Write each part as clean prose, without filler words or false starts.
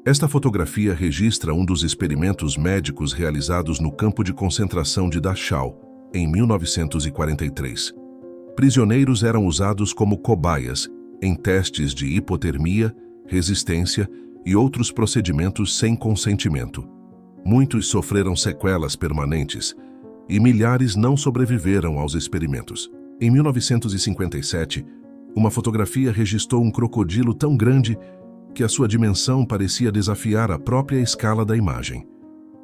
Esta fotografia registra um dos experimentos médicos realizados no campo de concentração de Dachau, em 1943. Prisioneiros eram usados como cobaias em testes de hipotermia, resistência e outros procedimentos sem consentimento. Muitos sofreram sequelas permanentes e milhares não sobreviveram aos experimentos. Em 1957, uma fotografia registrou um crocodilo tão grande que a sua dimensão parecia desafiar a própria escala da imagem.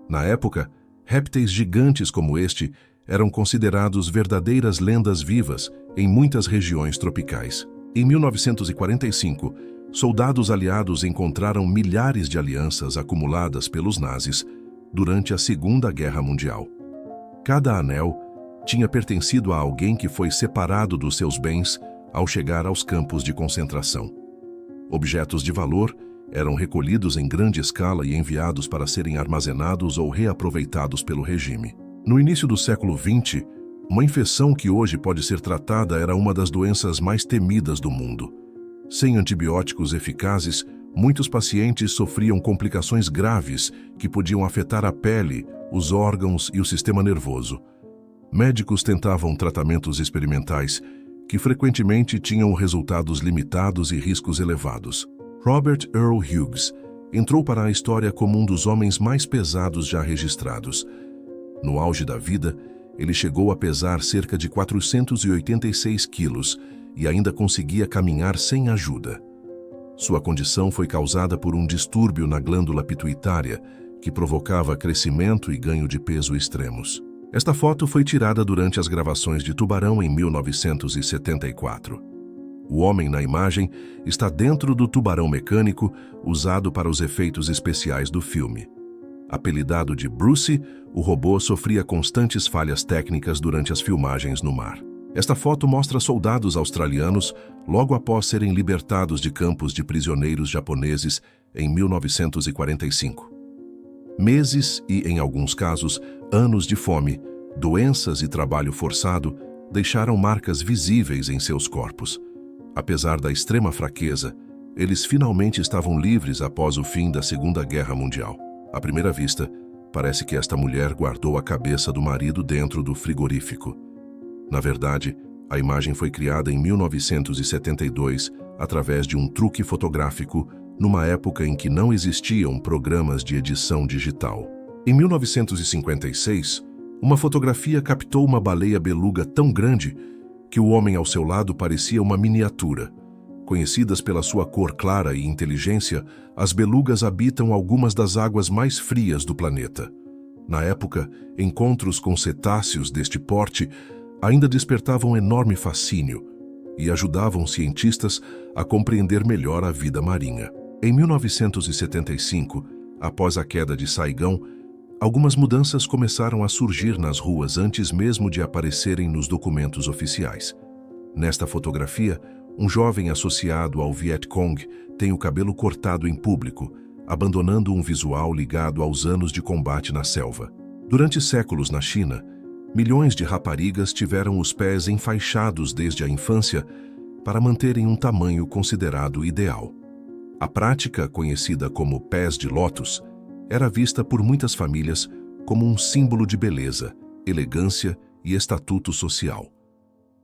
Na época, répteis gigantes como este eram considerados verdadeiras lendas vivas em muitas regiões tropicais. Em 1945, soldados aliados encontraram milhares de alianças acumuladas pelos nazis durante a Segunda Guerra Mundial. Cada anel tinha pertencido a alguém que foi separado dos seus bens ao chegar aos campos de concentração. Objetos de valor eram recolhidos em grande escala e enviados para serem armazenados ou reaproveitados pelo regime. No início do século XX, uma infecção que hoje pode ser tratada era uma das doenças mais temidas do mundo. Sem antibióticos eficazes, muitos pacientes sofriam complicações graves que podiam afetar a pele, os órgãos e o sistema nervoso. Médicos tentavam tratamentos experimentais que frequentemente tinham resultados limitados e riscos elevados. Robert Earl Hughes entrou para a história como um dos homens mais pesados já registrados. No auge da vida, ele chegou a pesar cerca de 486 quilos e ainda conseguia caminhar sem ajuda. Sua condição foi causada por um distúrbio na glândula pituitária, que provocava crescimento e ganho de peso extremos. Esta foto foi tirada durante as gravações de Tubarão em 1974. O homem na imagem está dentro do tubarão mecânico usado para os efeitos especiais do filme. Apelidado de Bruce, o robô sofria constantes falhas técnicas durante as filmagens no mar. Esta foto mostra soldados australianos logo após serem libertados de campos de prisioneiros japoneses em 1945. Meses e, em alguns casos, anos de fome, doenças e trabalho forçado deixaram marcas visíveis em seus corpos. Apesar da extrema fraqueza, eles finalmente estavam livres após o fim da Segunda Guerra Mundial. À primeira vista, parece que esta mulher guardou a cabeça do marido dentro do frigorífico. Na verdade, a imagem foi criada em 1972 através de um truque fotográfico numa época em que não existiam programas de edição digital. Em 1956, uma fotografia captou uma baleia beluga tão grande que o homem ao seu lado parecia uma miniatura. Conhecidas pela sua cor clara e inteligência, as belugas habitam algumas das águas mais frias do planeta. Na época, encontros com cetáceos deste porte ainda despertavam enorme fascínio e ajudavam cientistas a compreender melhor a vida marinha. Em 1975, após a queda de Saigão, algumas mudanças começaram a surgir nas ruas antes mesmo de aparecerem nos documentos oficiais. Nesta fotografia, um jovem associado ao Viet Cong tem o cabelo cortado em público, abandonando um visual ligado aos anos de combate na selva. Durante séculos na China, milhões de raparigas tiveram os pés enfaixados desde a infância para manterem um tamanho considerado ideal. A prática, conhecida como pés de lótus, era vista por muitas famílias como um símbolo de beleza, elegância e estatuto social.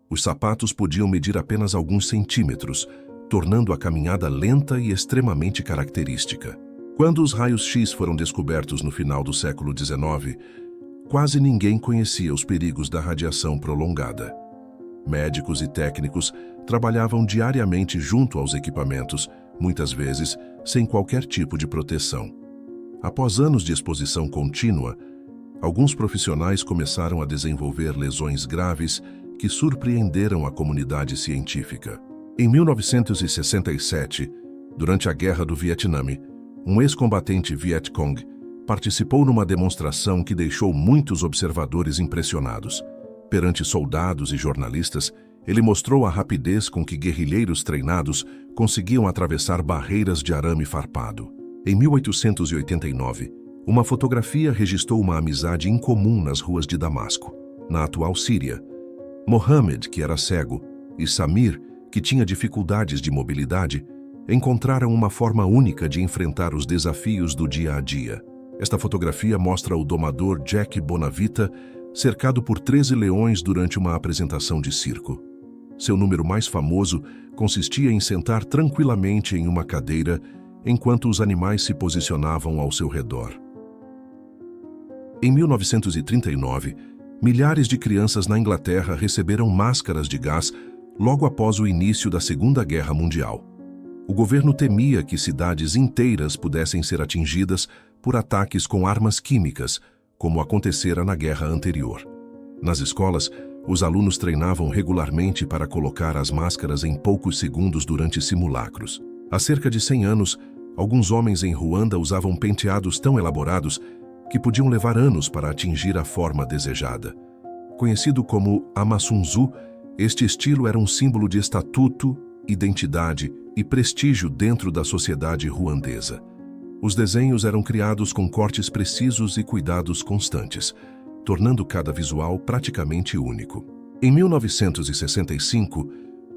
Os sapatos podiam medir apenas alguns centímetros, tornando a caminhada lenta e extremamente característica. Quando os raios-X foram descobertos no final do século XIX, quase ninguém conhecia os perigos da radiação prolongada. Médicos e técnicos trabalhavam diariamente junto aos equipamentos, muitas vezes sem qualquer tipo de proteção. Após anos de exposição contínua, alguns profissionais começaram a desenvolver lesões graves que surpreenderam a comunidade científica. Em 1967, durante a Guerra do Vietnã, um ex-combatente Viet Cong participou numa demonstração que deixou muitos observadores impressionados. Perante soldados e jornalistas, ele mostrou a rapidez com que guerrilheiros treinados conseguiam atravessar barreiras de arame farpado. Em 1889, uma fotografia registrou uma amizade incomum nas ruas de Damasco, na atual Síria. Mohammed, que era cego, e Samir, que tinha dificuldades de mobilidade, encontraram uma forma única de enfrentar os desafios do dia a dia. Esta fotografia mostra o domador Jack Bonavita cercado por 13 leões durante uma apresentação de circo. Seu número mais famoso consistia em sentar tranquilamente em uma cadeira enquanto os animais se posicionavam ao seu redor. Em 1939, milhares de crianças na Inglaterra receberam máscaras de gás logo após o início da Segunda Guerra Mundial. O governo temia que cidades inteiras pudessem ser atingidas por ataques com armas químicas, como acontecera na guerra anterior. Nas escolas, os alunos treinavam regularmente para colocar as máscaras em poucos segundos durante simulacros. Há cerca de 100 anos, alguns homens em Ruanda usavam penteados tão elaborados que podiam levar anos para atingir a forma desejada. Conhecido como Amasunzu, este estilo era um símbolo de estatuto, identidade e prestígio dentro da sociedade ruandesa. Os desenhos eram criados com cortes precisos e cuidados constantes, tornando cada visual praticamente único. Em 1965,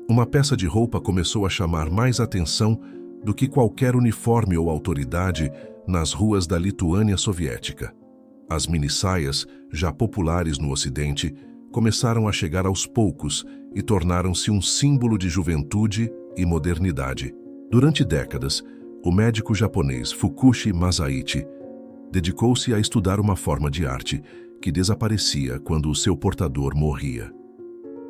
uma peça de roupa começou a chamar mais atenção do que qualquer uniforme ou autoridade nas ruas da Lituânia soviética. As mini-saias, já populares no Ocidente, começaram a chegar aos poucos e tornaram-se um símbolo de juventude e modernidade. Durante décadas, o médico japonês Fukushi Masaichi dedicou-se a estudar uma forma de arte que desaparecia quando o seu portador morria.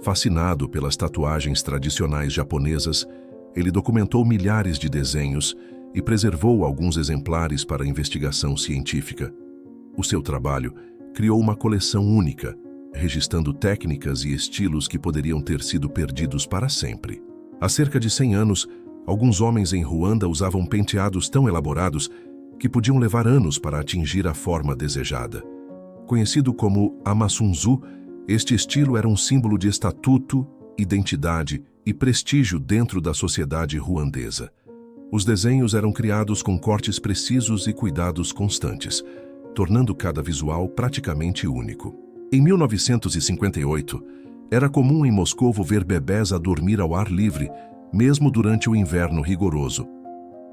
Fascinado pelas tatuagens tradicionais japonesas, ele documentou milhares de desenhos e preservou alguns exemplares para investigação científica. O seu trabalho criou uma coleção única, registrando técnicas e estilos que poderiam ter sido perdidos para sempre. Há cerca de 100 anos, alguns homens em Ruanda usavam penteados tão elaborados que podiam levar anos para atingir a forma desejada. Conhecido como Amasunzu, este estilo era um símbolo de estatuto, identidade e prestígio dentro da sociedade ruandesa. Os desenhos eram criados com cortes precisos e cuidados constantes, tornando cada visual praticamente único. Em 1958, era comum em Moscovo ver bebés a dormir ao ar livre, mesmo durante o inverno rigoroso.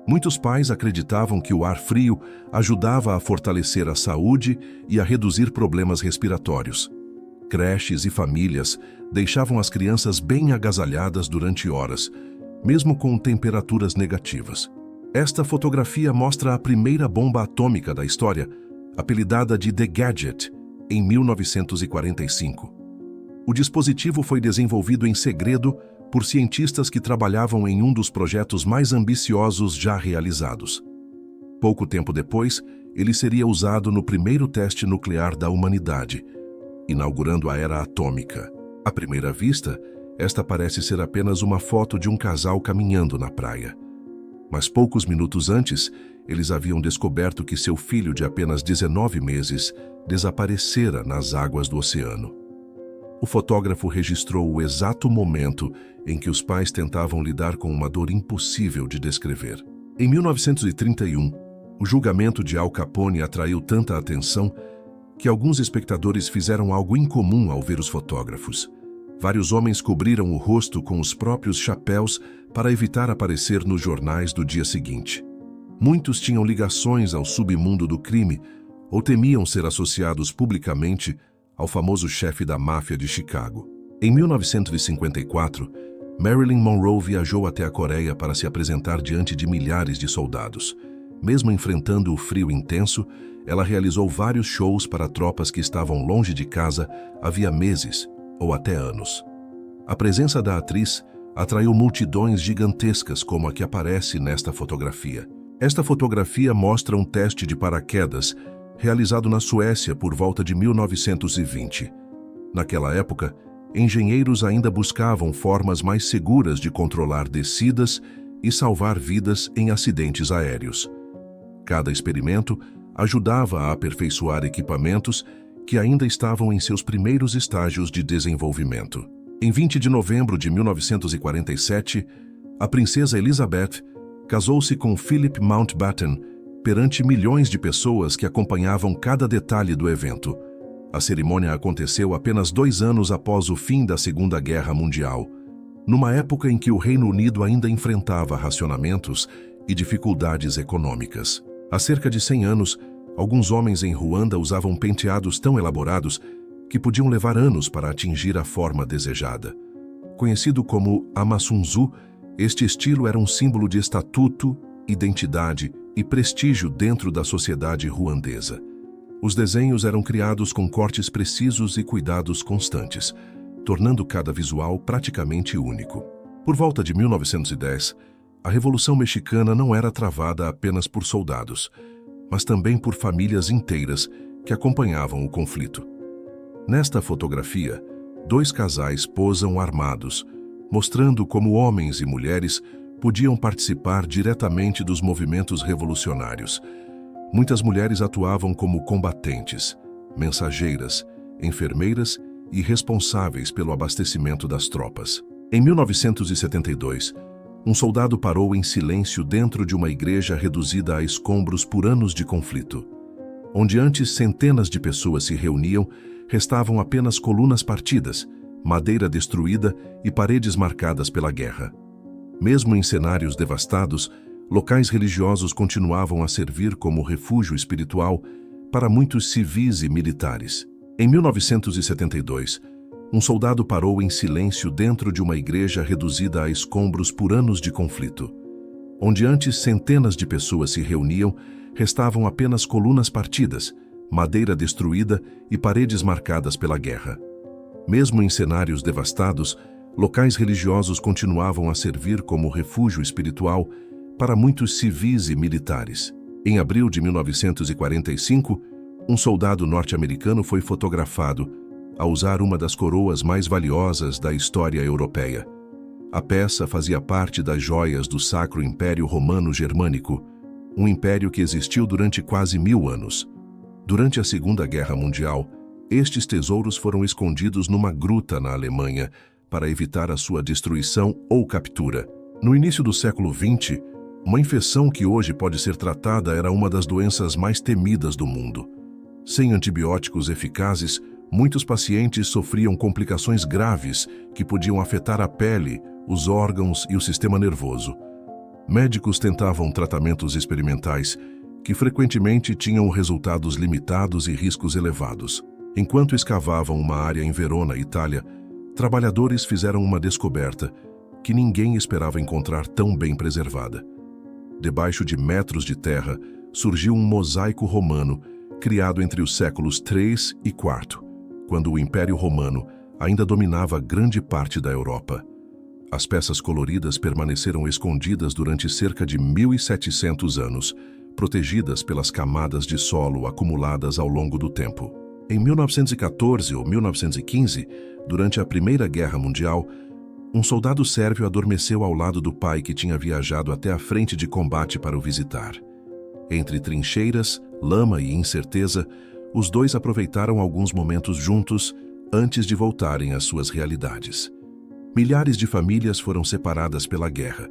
Muitos pais acreditavam que o ar frio ajudava a fortalecer a saúde e a reduzir problemas respiratórios. Creches e famílias deixavam as crianças bem agasalhadas durante horas, mesmo com temperaturas negativas. Esta fotografia mostra a primeira bomba atômica da história, apelidada de The Gadget, em 1945. O dispositivo foi desenvolvido em segredo por cientistas que trabalhavam em um dos projetos mais ambiciosos já realizados. Pouco tempo depois, ele seria usado no primeiro teste nuclear da humanidade, inaugurando a era atômica. À primeira vista, esta parece ser apenas uma foto de um casal caminhando na praia. Mas poucos minutos antes, eles haviam descoberto que seu filho de apenas 19 meses desaparecera nas águas do oceano. O fotógrafo registrou o exato momento em que os pais tentavam lidar com uma dor impossível de descrever. Em 1931, o julgamento de Al Capone atraiu tanta atenção que alguns espectadores fizeram algo incomum ao ver os fotógrafos. Vários homens cobriram o rosto com os próprios chapéus para evitar aparecer nos jornais do dia seguinte. Muitos tinham ligações ao submundo do crime ou temiam ser associados publicamente ao famoso chefe da máfia de Chicago. Em 1954, Marilyn Monroe viajou até a Coreia para se apresentar diante de milhares de soldados. Mesmo enfrentando o frio intenso, ela realizou vários shows para tropas que estavam longe de casa havia meses ou até anos. A presença da atriz atraiu multidões gigantescas como a que aparece nesta fotografia. Esta fotografia mostra um teste de paraquedas realizado na Suécia por volta de 1920. Naquela época, engenheiros ainda buscavam formas mais seguras de controlar descidas e salvar vidas em acidentes aéreos. Cada experimento ajudava a aperfeiçoar equipamentos que ainda estavam em seus primeiros estágios de desenvolvimento. Em 20 de novembro de 1947, a princesa Elizabeth casou-se com Philip Mountbatten perante milhões de pessoas que acompanhavam cada detalhe do evento. A cerimônia aconteceu apenas 2 anos após o fim da Segunda Guerra Mundial. numa época em que o Reino Unido ainda enfrentava racionamentos e dificuldades econômicas. Há cerca de 100 anos, alguns homens em Ruanda usavam penteados tão elaborados que podiam levar anos para atingir a forma desejada. Conhecido como Amasunzu, este estilo era um símbolo de estatuto, identidade e prestígio dentro da sociedade ruandesa. Os desenhos eram criados com cortes precisos e cuidados constantes, tornando cada visual praticamente único. Por volta de 1910, a Revolução Mexicana não era travada apenas por soldados, mas também por famílias inteiras que acompanhavam o conflito. Nesta fotografia, 2 casais posam armados, mostrando como homens e mulheres podiam participar diretamente dos movimentos revolucionários. Muitas mulheres atuavam como combatentes, mensageiras, enfermeiras e responsáveis pelo abastecimento das tropas. Em 1972, um soldado parou em silêncio dentro de uma igreja reduzida a escombros por anos de conflito. Onde antes centenas de pessoas se reuniam, restavam apenas colunas partidas, madeira destruída e paredes marcadas pela guerra. Mesmo em cenários devastados, locais religiosos continuavam a servir como refúgio espiritual para muitos civis e militares. Em 1972, um soldado parou em silêncio dentro de uma igreja reduzida a escombros por anos de conflito. Onde antes centenas de pessoas se reuniam, restavam apenas colunas partidas, madeira destruída e paredes marcadas pela guerra. Mesmo em cenários devastados, locais religiosos continuavam a servir como refúgio espiritual para muitos civis e militares. Em abril de 1945, um soldado norte-americano foi fotografado a usar uma das coroas mais valiosas da história europeia. A peça fazia parte das joias do Sacro Império Romano Germânico, um império que existiu durante quase 1000 anos. Durante a Segunda Guerra Mundial, estes tesouros foram escondidos numa gruta na Alemanha para evitar a sua destruição ou captura. No início do século XX, uma infecção que hoje pode ser tratada era uma das doenças mais temidas do mundo. Sem antibióticos eficazes, muitos pacientes sofriam complicações graves que podiam afetar a pele, os órgãos e o sistema nervoso. Médicos tentavam tratamentos experimentais, que frequentemente tinham resultados limitados e riscos elevados. Enquanto escavavam uma área em Verona, Itália, trabalhadores fizeram uma descoberta que ninguém esperava encontrar tão bem preservada. Debaixo de metros de terra, surgiu um mosaico romano criado entre os séculos III e IV, quando o Império Romano ainda dominava grande parte da Europa. As peças coloridas permaneceram escondidas durante cerca de 1700 anos, protegidas pelas camadas de solo acumuladas ao longo do tempo. Em 1914 ou 1915, durante a Primeira Guerra Mundial, um soldado sérvio adormeceu ao lado do pai que tinha viajado até a frente de combate para o visitar. Entre trincheiras, lama e incerteza, os dois aproveitaram alguns momentos juntos antes de voltarem às suas realidades. Milhares de famílias foram separadas pela guerra,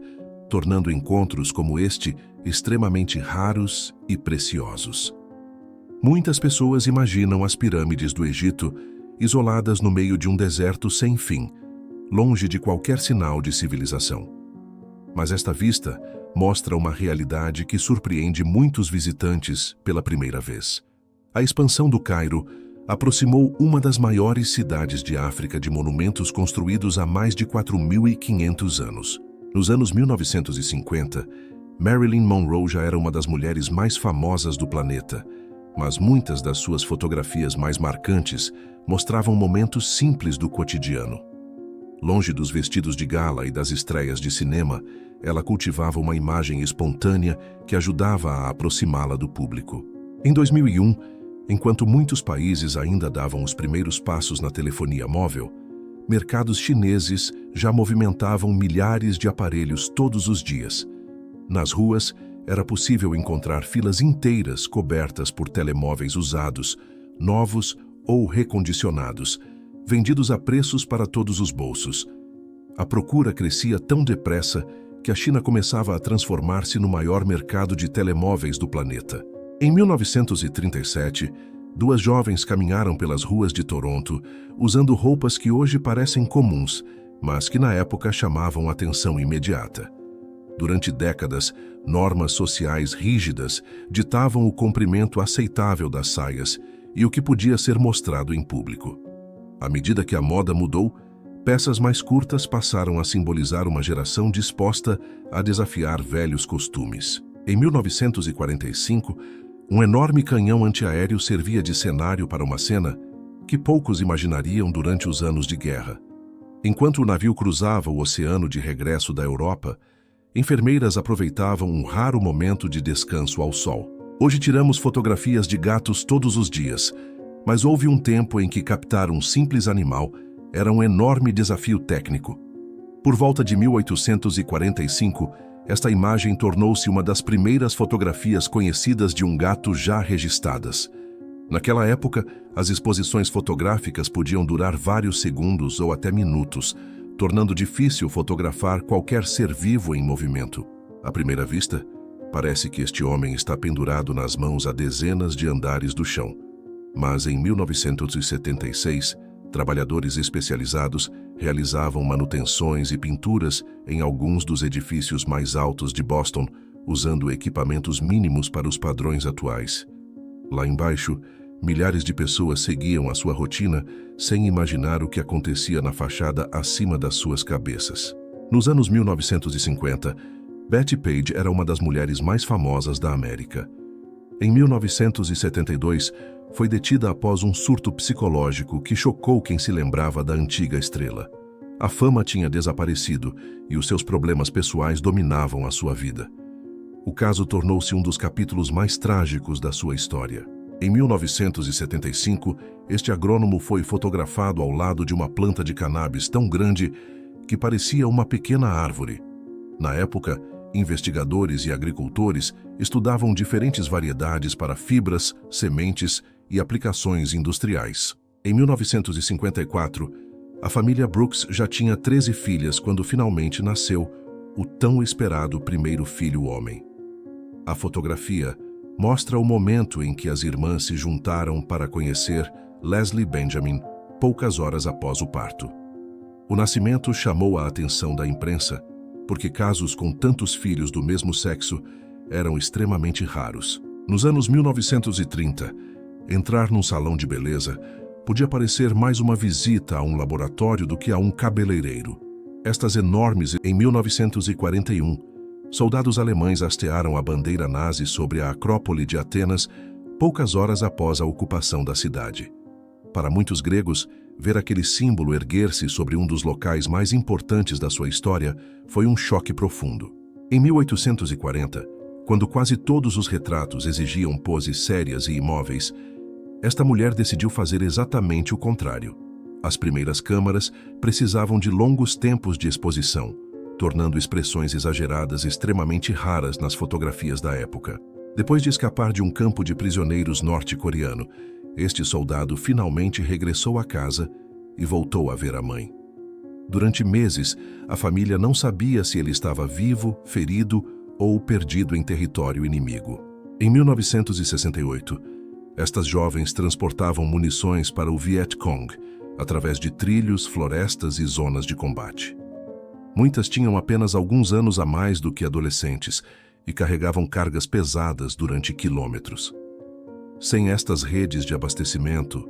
tornando encontros como este extremamente raros e preciosos. Muitas pessoas imaginam as pirâmides do Egito isoladas no meio de um deserto sem fim, longe de qualquer sinal de civilização. Mas esta vista mostra uma realidade que surpreende muitos visitantes pela primeira vez. A expansão do Cairo aproximou uma das maiores cidades de África de monumentos construídos há mais de 4.500 anos. Nos anos 1950, Marilyn Monroe já era uma das mulheres mais famosas do planeta, mas muitas das suas fotografias mais marcantes mostravam momentos simples do cotidiano. Longe dos vestidos de gala e das estreias de cinema, ela cultivava uma imagem espontânea que ajudava a aproximá-la do público. Em 2001, enquanto muitos países ainda davam os primeiros passos na telefonia móvel, mercados chineses já movimentavam milhares de aparelhos todos os dias. Nas ruas, era possível encontrar filas inteiras cobertas por telemóveis usados, novos ou recondicionados, vendidos a preços para todos os bolsos. A procura crescia tão depressa que a China começava a transformar-se no maior mercado de telemóveis do planeta. Em 1937, duas jovens caminharam pelas ruas de Toronto usando roupas que hoje parecem comuns, mas que na época chamavam atenção imediata. Durante décadas, normas sociais rígidas ditavam o comprimento aceitável das saias e o que podia ser mostrado em público. À medida que a moda mudou, peças mais curtas passaram a simbolizar uma geração disposta a desafiar velhos costumes. Em 1945, um enorme canhão antiaéreo servia de cenário para uma cena que poucos imaginariam durante os anos de guerra. Enquanto o navio cruzava o oceano de regresso da Europa, enfermeiras aproveitavam um raro momento de descanso ao sol. Hoje tiramos fotografias de gatos todos os dias, mas houve um tempo em que captar um simples animal era um enorme desafio técnico. Por volta de 1845, esta imagem tornou-se uma das primeiras fotografias conhecidas de um gato já registradas. Naquela época, as exposições fotográficas podiam durar vários segundos ou até minutos, tornando difícil fotografar qualquer ser vivo em movimento. À primeira vista, parece que este homem está pendurado nas mãos a dezenas de andares do chão. Mas em 1976, trabalhadores especializados realizavam manutenções e pinturas em alguns dos edifícios mais altos de Boston, usando equipamentos mínimos para os padrões atuais. Lá embaixo, milhares de pessoas seguiam a sua rotina sem imaginar o que acontecia na fachada acima das suas cabeças. Nos anos 1950, Betty Page era uma das mulheres mais famosas da América. Em 1972, foi detida após um surto psicológico que chocou quem se lembrava da antiga estrela. A fama tinha desaparecido e os seus problemas pessoais dominavam a sua vida. O caso tornou-se um dos capítulos mais trágicos da sua história. Em 1975, este agrônomo foi fotografado ao lado de uma planta de cannabis tão grande que parecia uma pequena árvore. Na época, investigadores e agricultores estudavam diferentes variedades para fibras, sementes e aplicações industriais. Em 1954, a família Brooks já tinha 13 filhas quando finalmente nasceu o tão esperado primeiro filho homem. A fotografia mostra o momento em que as irmãs se juntaram para conhecer Leslie Benjamin poucas horas após o parto. O nascimento chamou a atenção da imprensa, porque casos com tantos filhos do mesmo sexo eram extremamente raros. Nos anos 1930, entrar num salão de beleza podia parecer mais uma visita a um laboratório do que a um cabeleireiro. Estas enormes, em 1941, soldados alemães hastearam a bandeira nazi sobre a Acrópole de Atenas poucas horas após a ocupação da cidade. Para muitos gregos, ver aquele símbolo erguer-se sobre um dos locais mais importantes da sua história foi um choque profundo. Em 1840, quando quase todos os retratos exigiam poses sérias e imóveis, esta mulher decidiu fazer exatamente o contrário. As primeiras câmaras precisavam de longos tempos de exposição, tornando expressões exageradas extremamente raras nas fotografias da época. Depois de escapar de um campo de prisioneiros norte-coreano, este soldado finalmente regressou à casa e voltou a ver a mãe. Durante meses, a família não sabia se ele estava vivo, ferido ou perdido em território inimigo. Em 1968, estas jovens transportavam munições para o Viet Cong, através de trilhos, florestas e zonas de combate. Muitas tinham apenas alguns anos a mais do que adolescentes e carregavam cargas pesadas durante quilômetros. Sem estas redes de abastecimento,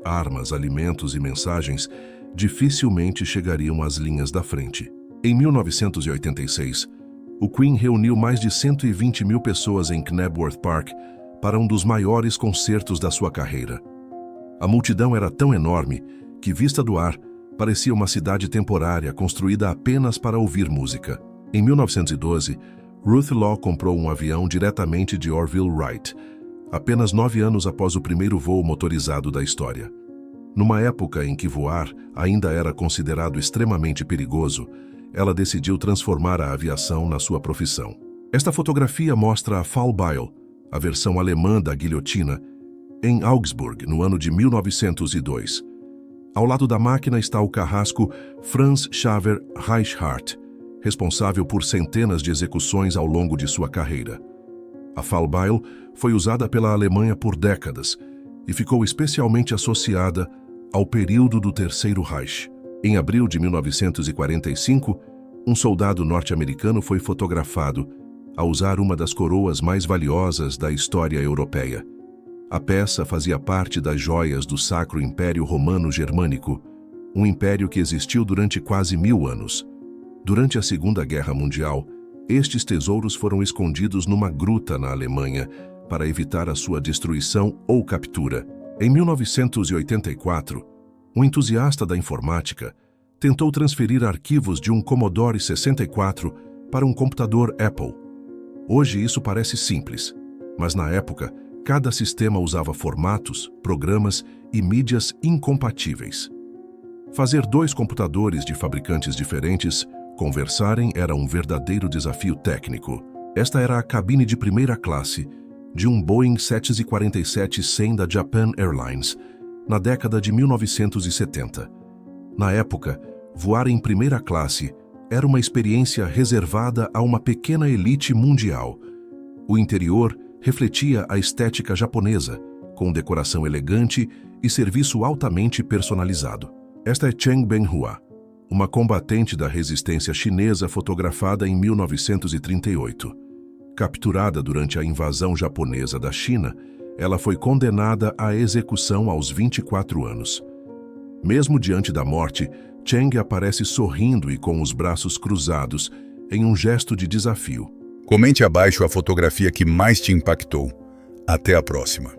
armas, alimentos e mensagens dificilmente chegariam às linhas da frente. Em 1986, o Queen reuniu mais de 120 mil pessoas em Knebworth Park para um dos maiores concertos da sua carreira. A multidão era tão enorme que, vista do ar, parecia uma cidade temporária construída apenas para ouvir música. Em 1912, Ruth Law comprou um avião diretamente de Orville Wright, apenas 9 anos após o primeiro voo motorizado da história. Numa época em que voar ainda era considerado extremamente perigoso, ela decidiu transformar a aviação na sua profissão. Esta fotografia mostra a Fallbeil, a versão alemã da guilhotina, em Augsburg, no ano de 1902. Ao lado da máquina está o carrasco Franz Xaver Reichhardt, responsável por centenas de execuções ao longo de sua carreira. A Fallbeil foi usada pela Alemanha por décadas e ficou especialmente associada ao período do Terceiro Reich. Em abril de 1945, um soldado norte-americano foi fotografado a usar uma das coroas mais valiosas da história europeia. A peça fazia parte das joias do Sacro Império Romano Germânico, um império que existiu durante quase 1000 anos. Durante a Segunda Guerra Mundial, estes tesouros foram escondidos numa gruta na Alemanha para evitar a sua destruição ou captura. Em 1984, um entusiasta da informática tentou transferir arquivos de um Commodore 64 para um computador Apple. Hoje isso parece simples, mas na época, cada sistema usava formatos, programas e mídias incompatíveis. Fazer dois computadores de fabricantes diferentes conversarem era um verdadeiro desafio técnico. Esta era a cabine de primeira classe de um Boeing 747-100 da Japan Airlines, na década de 1970. Na época, voar em primeira classe era uma experiência reservada a uma pequena elite mundial. O interior refletia a estética japonesa, com decoração elegante e serviço altamente personalizado. Esta é Cheng Benhua, uma combatente da resistência chinesa fotografada em 1938. Capturada durante a invasão japonesa da China, ela foi condenada à execução aos 24 anos. Mesmo diante da morte, Cheng aparece sorrindo e com os braços cruzados, em um gesto de desafio. Comente abaixo a fotografia que mais te impactou. Até a próxima.